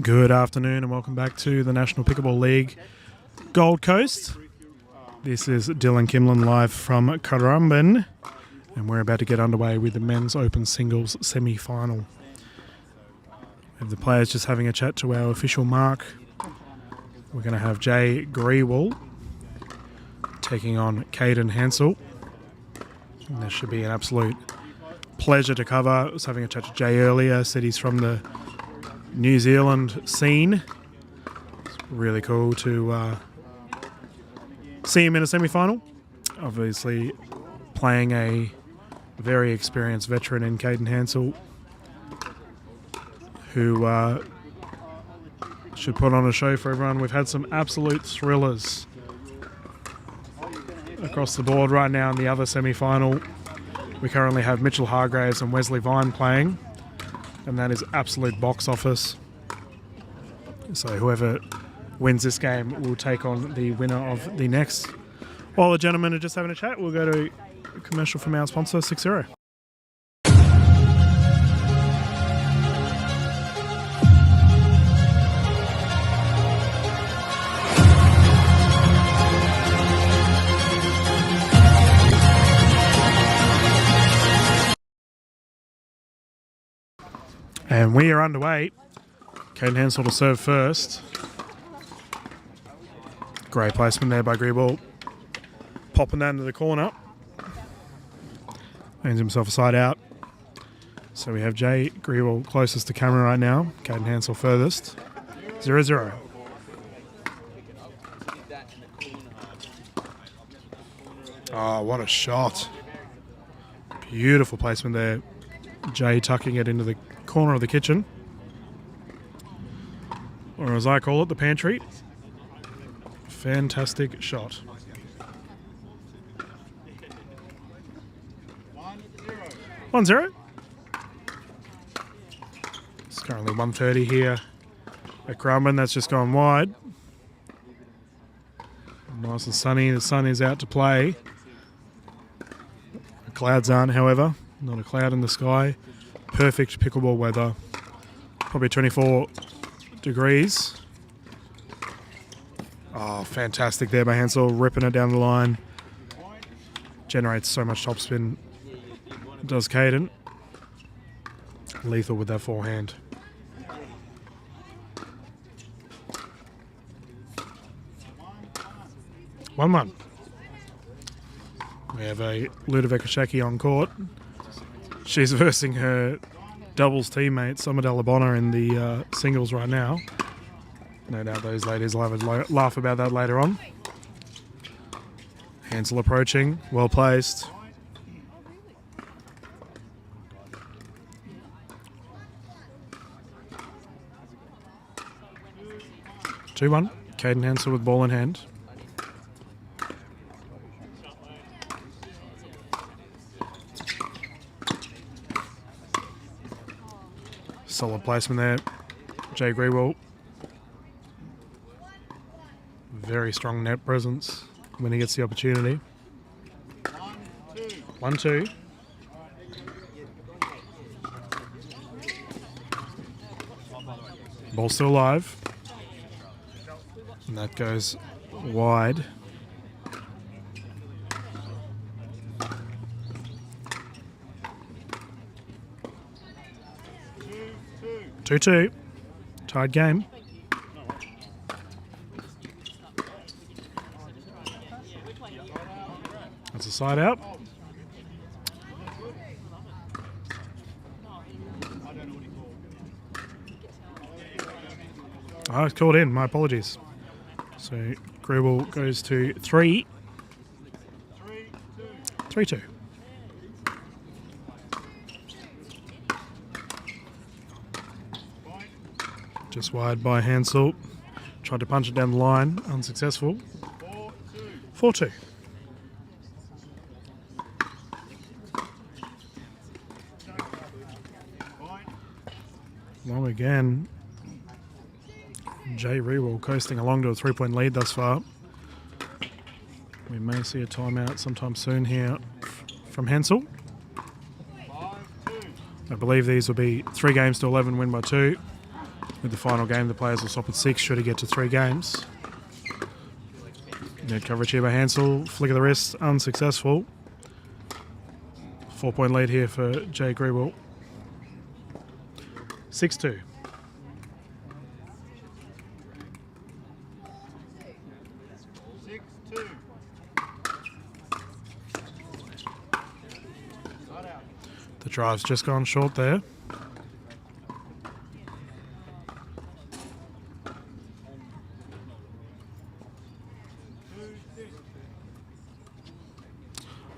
Good afternoon and welcome back to the National Pickleball League Gold Coast. This is Dylan Kimlin live from Currumbin, and we're about to get underway with the men's open singles semi-final. We have the players just having a chat to our official mark. We're going to have Jay Grewal taking on Caden Hansel. And this should be an absolute pleasure to cover. I was having a chat to Jay earlier, said he's from the New Zealand scene. It's really cool to see him in a semi-final. Obviously playing a very experienced veteran in Caden Hansel, who should put on a show for everyone. We've had some absolute thrillers across the board right now in the other semi-final. We currently have Mitchell Hargraves and Wesley Vine playing, and that is absolute box office. So whoever wins this game will take on the winner of the next. While the gentlemen are just having a chat, we'll go to a commercial from our sponsor, 6-0. And we are underway. Caden Hansel to serve first. Great placement there by Grewal. Popping that into the corner. Hands himself a side out. So we have Jay Grewal closest to camera right now. Caden Hansel furthest. 0-0. Oh, what a shot. Beautiful placement there. Jay tucking it into the corner of the kitchen, or as I call it, the pantry. Fantastic shot. 1-0. It's currently 1:30 here at Currumbin. That's just gone wide. Nice and sunny. The sun is out to play. The clouds aren't, however. Not a cloud in the sky. Perfect pickleball weather. Probably 24 degrees. Oh, fantastic there by Hansel, ripping it down the line. Generates so much topspin. Does Caden. Lethal with that forehand. One. We have a Ludovica Shaki on court. She's versing her doubles teammate, Summer Delabona, in the singles right now. No doubt those ladies will have a laugh about that later on. Hansel approaching, well placed. Two-1. Caden Hansel with ball in hand. Solid placement there. Jay Grewal. Very strong net presence when he gets the opportunity. 1-2. Ball still alive. And that goes wide. Two. Tied game. That's a side out. Oh, it's called in. My apologies. So Grewal goes to 3. 3-2. Just wide by Hansel. Tried to punch it down the line. Unsuccessful. 4-2. Long again. Jay Grewal coasting along to a 3-point lead thus far. We may see a timeout sometime soon here from Hansel. I believe these will be 3 games to 11, win by 2. With the final game, the players will stop at 6 should he get to 3 games. Net coverage here by Hansel. Flick of the wrist, unsuccessful. 4-point lead here for Jay Grewal. 6-2. The drive's just gone short there.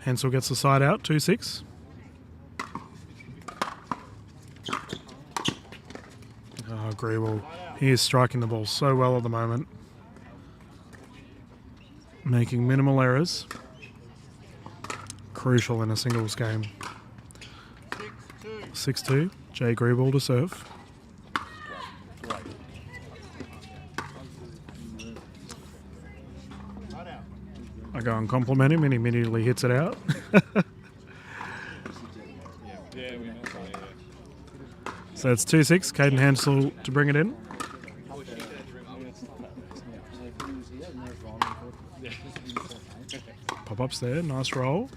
Hansel gets the side out, 2-6. Oh, Grewal. He is striking the ball so well at the moment. Making minimal errors. Crucial in a singles game. 6-2. Jay Grewal to serve. I go and compliment him and he immediately hits it out. So it's 2-6. Caden Hansel to bring it in. Pop-ups there. Nice roll.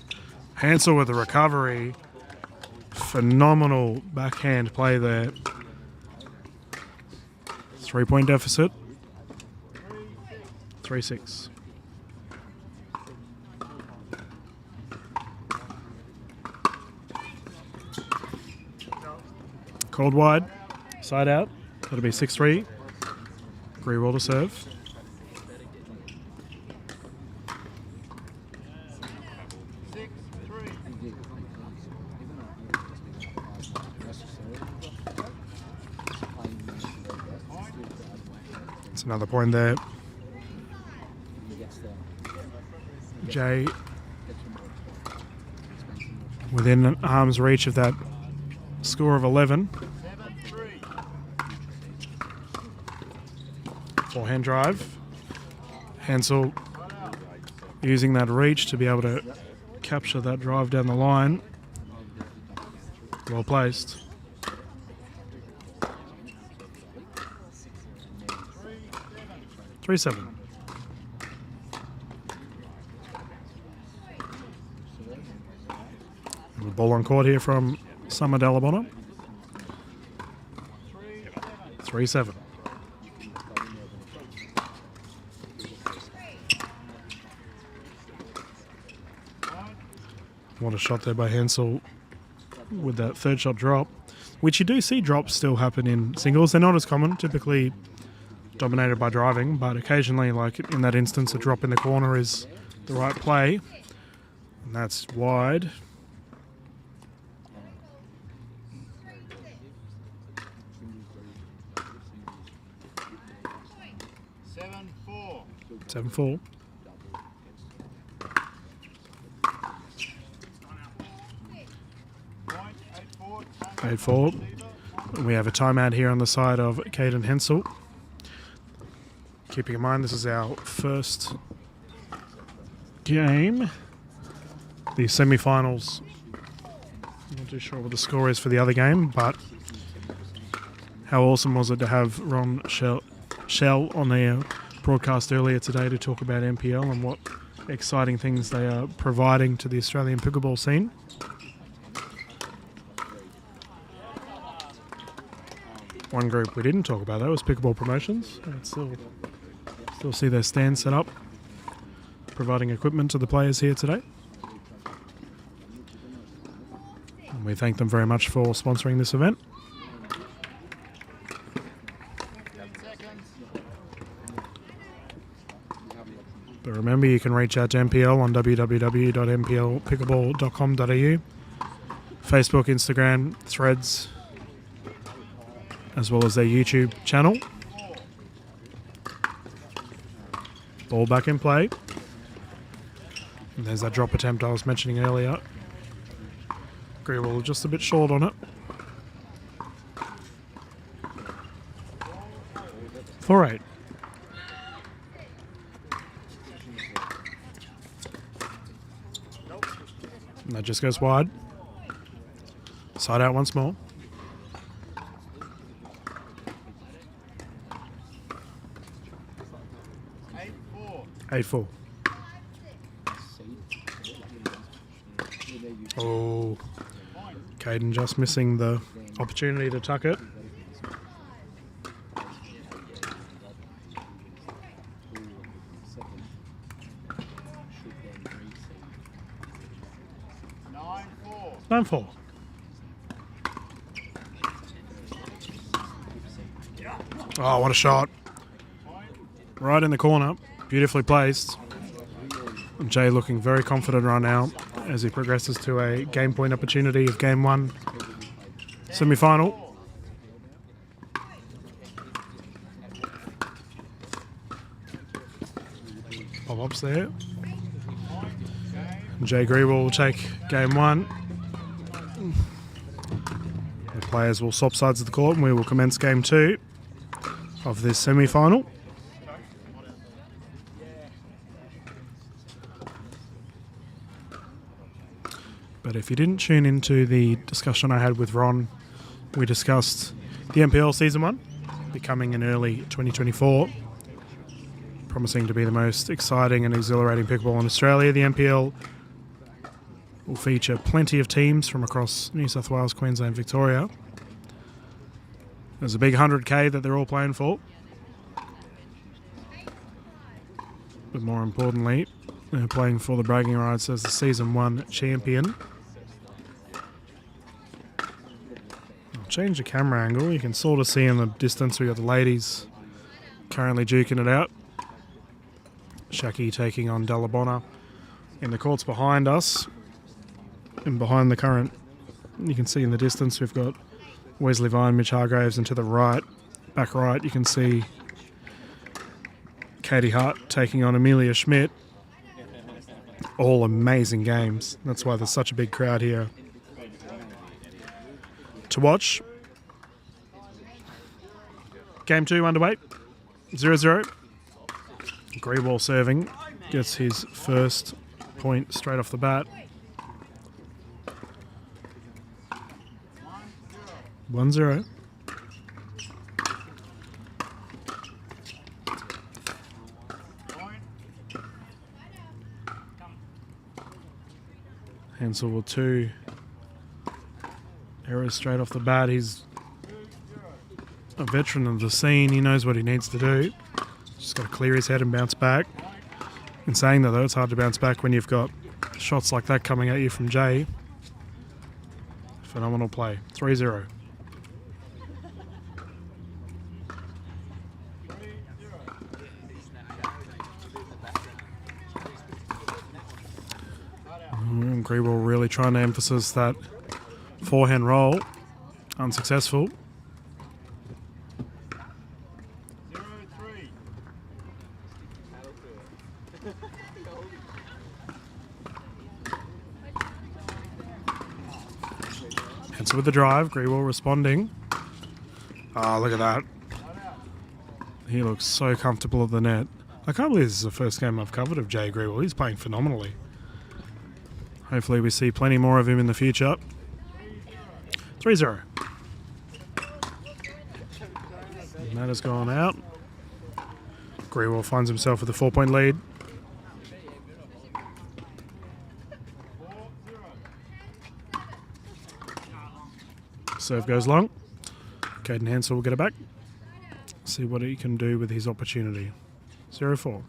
Hansel with the recovery. Phenomenal backhand play there. 3-point deficit. 3-6. Called wide. Side out. That'll be 6-3. Grewal to serve. It's another point there. Jay within arm's reach of that score of 11. Forehand drive. Hansel using that reach to be able to capture that drive down the line. Well placed. (3-7). Ball on court here from Summer Dalabona. 3-7. What a shot there by Hansel with that third shot drop, which you do see drops still happen in singles. They're not as common, typically dominated by driving, but occasionally, like in that instance, a drop in the corner is the right play. And that's wide. Seven four. 8-4. We have a timeout here on the side of Caden Hansel. Keeping in mind this is our first game. The semi-finals. I'm not too sure what the score is for the other game, but how awesome was it to have Ron Shell on the broadcast earlier today to talk about NPL and what exciting things they are providing to the Australian pickleball scene. One group we didn't talk about though was Pickleball Promotions. Still see their stand set up, providing equipment to the players here today. And we thank them very much for sponsoring this event. But remember, you can reach out to NPL on www.mplpickleball.com.au, Facebook, Instagram, Threads, as well as their YouTube channel. Ball back in play. And there's that drop attempt I was mentioning earlier. Grewal just a bit short on it. 4-8. And that just goes wide. Side out once more. 8-4. Oh, Caden just missing the opportunity to tuck it. Nine four. Oh, what a shot. Right in the corner. Beautifully placed. And Jay looking very confident right now as he progresses to a game point opportunity of game one semi-final. Pop-ups there. Jay Grewal will take game one. The players will swap sides of the court and we will commence game two of this semi-final. But if you didn't tune into the discussion I had with Ron, we discussed the NPL Season 1 becoming in early 2024, promising to be the most exciting and exhilarating pickleball in Australia. The NPL will feature plenty of teams from across New South Wales, Queensland, Victoria. There's a big 100K that they're all playing for. But more importantly, they're playing for the bragging rights as the Season 1 champion. I'll change the camera angle. You can sort of see in the distance we got the ladies currently duking it out. Shaki taking on Dalabona in the courts behind us. And behind the current, you can see in the distance we've got Wesley Vine, Mitch Hargraves, and to the right, back right, you can see Katie Hart taking on Amelia Schmidt. All amazing games. That's why there's such a big crowd here to watch. Game 2 underway, 0-0. Grewal serving, gets his first point straight off the bat. 1-0. Hansel with 2 errors straight off the bat. He's a veteran of the scene. He knows what he needs to do. Just got to clear his head and bounce back. In saying that, though, it's hard to bounce back when you've got shots like that coming at you from Jay. Phenomenal play. 3-0. Grewal really trying to emphasize that forehand roll. Unsuccessful. 0-3. And so with the drive, Grewal responding. Oh, look at that. He looks so comfortable at the net. I can't believe this is the first game I've covered of Jay Grewal. He's playing phenomenally. Hopefully we see plenty more of him in the future. 3-0. That has gone out. Grewal finds himself with a 4-point lead. Serve goes long. Caden Hansel will get it back. See what he can do with his opportunity. 0-4.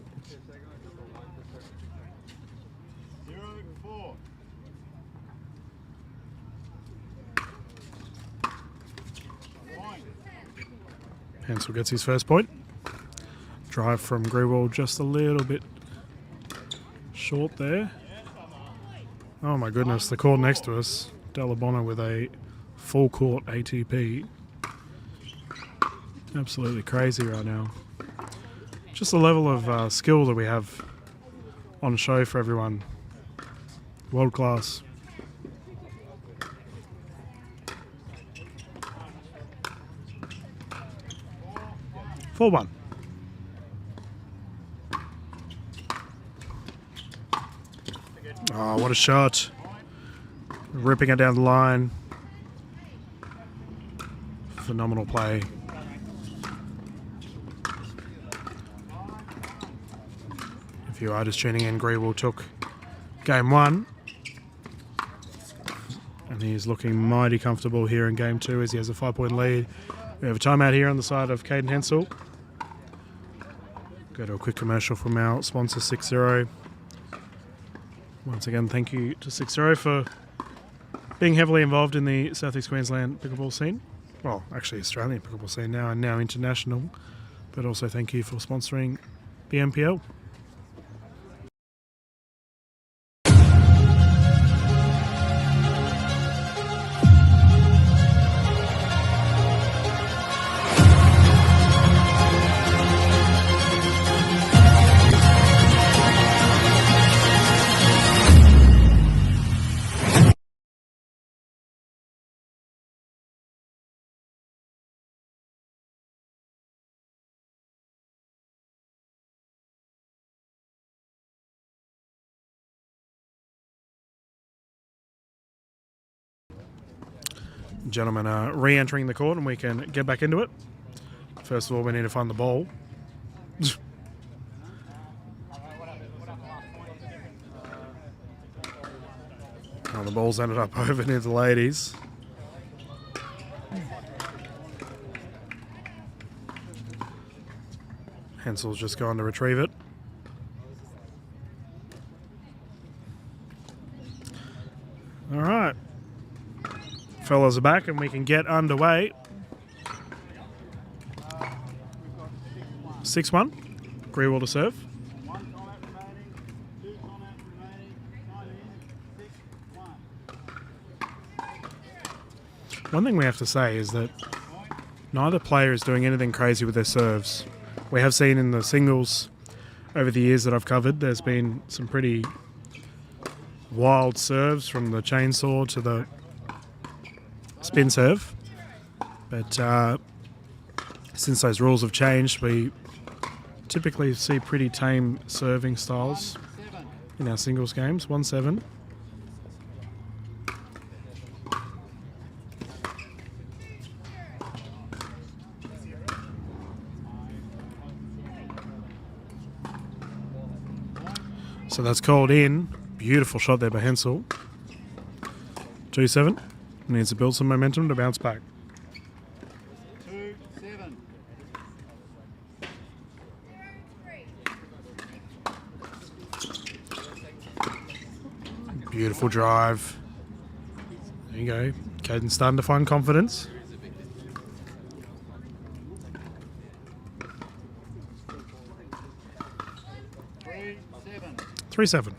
0-4. Hansel gets his first point. Drive from Grewal just a little bit short there. Oh my goodness, the court next to us. Dalabona with a full court ATP. Absolutely crazy right now. Just the level of skill that we have on show for everyone. World class. Four one. Oh, what a shot. Ripping it down the line. Phenomenal play. If you are just tuning in, Greenwell took game 1. And he's looking mighty comfortable here in game 2 as he has a 5-point lead. We have a timeout here on the side of Caden Hensel. Go to a quick commercial from our sponsor, 6-0. Once again, thank you to 6-0 for being heavily involved in the South East Queensland pickleball scene. Well, actually Australian pickleball scene now and now international. But also thank you for sponsoring the NPL. Gentlemen are re-entering the court and we can get back into it. First of all, we need to find the ball. Oh, the ball's ended up over near the ladies. Hensel's just gone to retrieve it. All right. Fellas are back and we can get underway. 6-1. Greenwell to serve. One thing we have to say is that neither player is doing anything crazy with their serves. We have seen in the singles over the years that I've covered, there's been some pretty wild serves from the chainsaw to the spin serve. But since those rules have changed, we typically see pretty tame serving styles in our singles games. 1-7. So that's called in. Beautiful shot there by Hensel. 2-7. Needs to build some momentum to bounce back. 2-7. Beautiful drive. There you go. Caden's starting to find confidence. Three seven.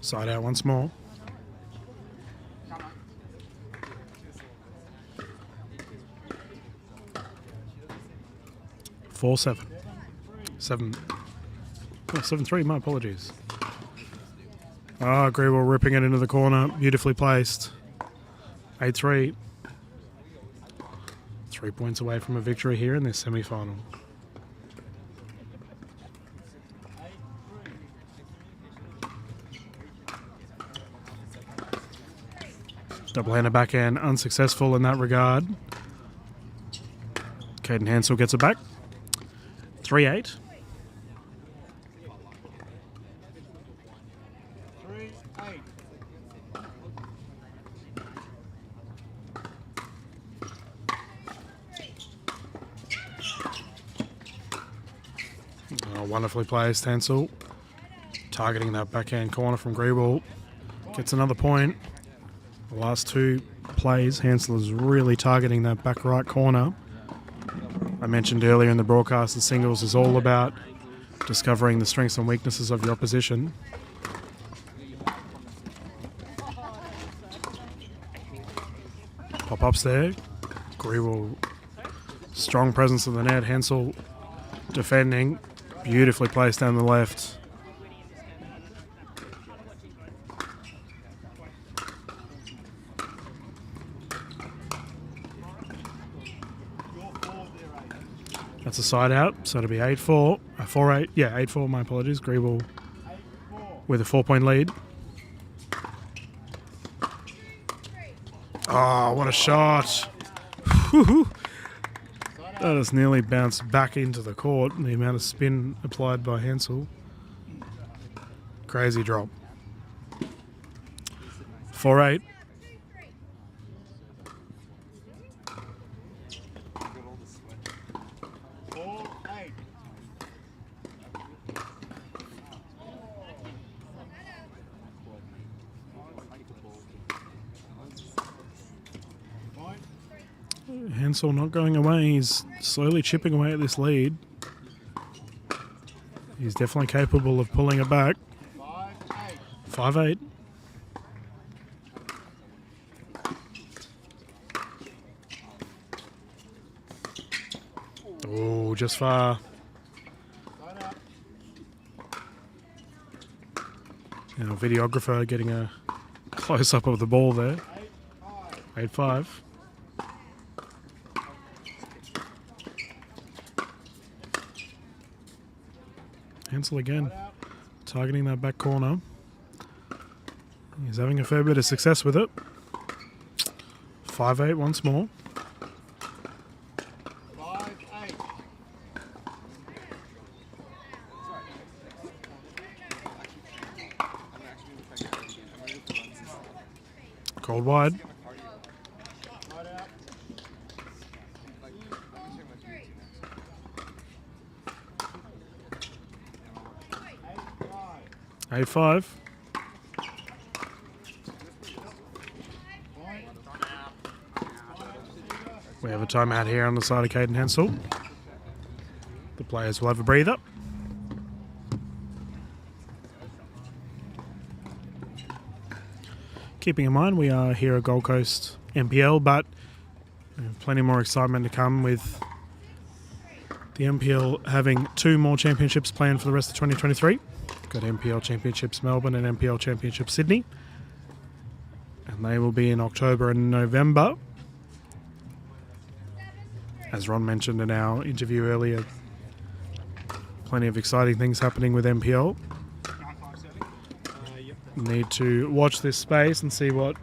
Side out once more. Four seven. 7-3. My apologies. Greenwell ripping it into the corner. Beautifully placed. 8-3. 3 points away from a victory here in this semi-final. Double-hander backhand unsuccessful in that regard. Caden Hensel gets it back. 3-8. 3-8. Wonderfully placed, Hensel. Targeting that backhand corner from Greenwell. Gets another point. The last two plays, Hensel is really targeting that back right corner. I mentioned earlier in the broadcast that singles is all about discovering the strengths and weaknesses of your opposition. Pop-ups there. Greenwell, strong presence of the net. Hensel defending. Beautifully placed down the left. That's a side out, so it'll be 8-4. 4-8. Yeah, 8-4, my apologies. Greenwell with a 4-point lead. Oh, what a shot. Woo-hoo. That has nearly bounced back into the court. The amount of spin applied by Hansel. Crazy drop. 4-8. Hansel not going away. He's slowly chipping away at this lead. He's definitely capable of pulling it back. 5-8. Oh, just far. Our videographer getting a close-up of the ball there. 8-5. Hansel again, targeting that back corner. He's having a fair bit of success with it. 5-8 once more. 5-8. Called wide. 8-5. We have a timeout here on the side of Caden Hansel. The players will have a breather. Keeping in mind we are here at Gold Coast NPL, but we have plenty more excitement to come with the NPL having 2 more championships planned for the rest of 2023. Got NPL Championships Melbourne and NPL Championships Sydney. And they will be in October and November. As Ron mentioned in our interview earlier, plenty of exciting things happening with NPL. Need to watch this space and see what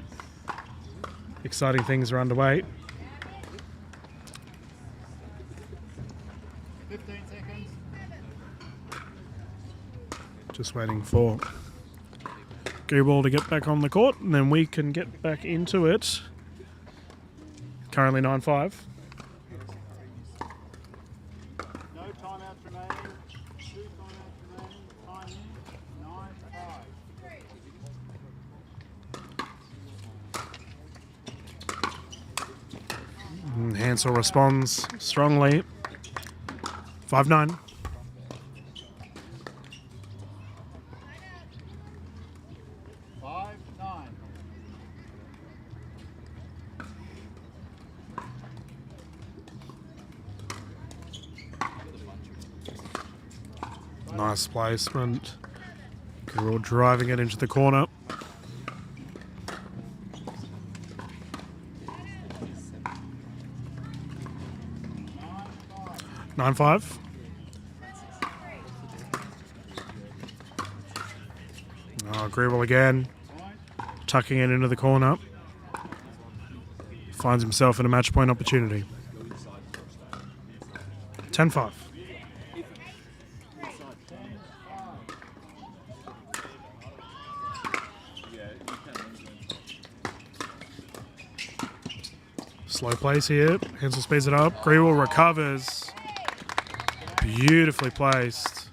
exciting things are underway. 15 seconds. Just waiting for Gooball to get back on the court, and then we can get back into it. Currently 9-5. No timeouts remaining. 2 timeouts remaining. Time 9-5. And Hansel responds strongly. 5-9. Nice placement. Girl driving it into the corner. Nine five. Grewal again. Tucking it into the corner. Finds himself in a match point opportunity. 10-5. Slow plays here. Hansel speeds it up. Grewal recovers. Beautifully placed.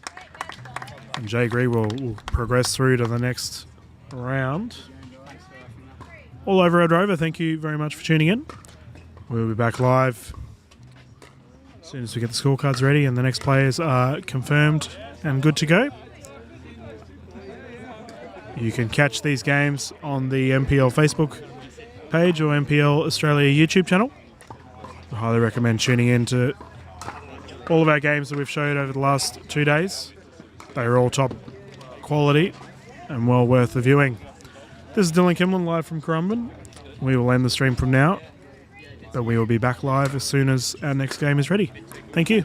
And Jay Grewal will progress through to the next round. All over Red Rover, thank you very much for tuning in. We'll be back live as soon as we get the scorecards ready and the next players are confirmed and good to go. You can catch these games on the NPL Facebook page or NPL Australia YouTube channel. I highly recommend tuning in to all of our games that we've showed over the last 2 days. They are all top quality and well worth the viewing. This is Dylan Kimlin live from Currumbin. We will end the stream from now, but we will be back live as soon as our next game is ready. Thank you.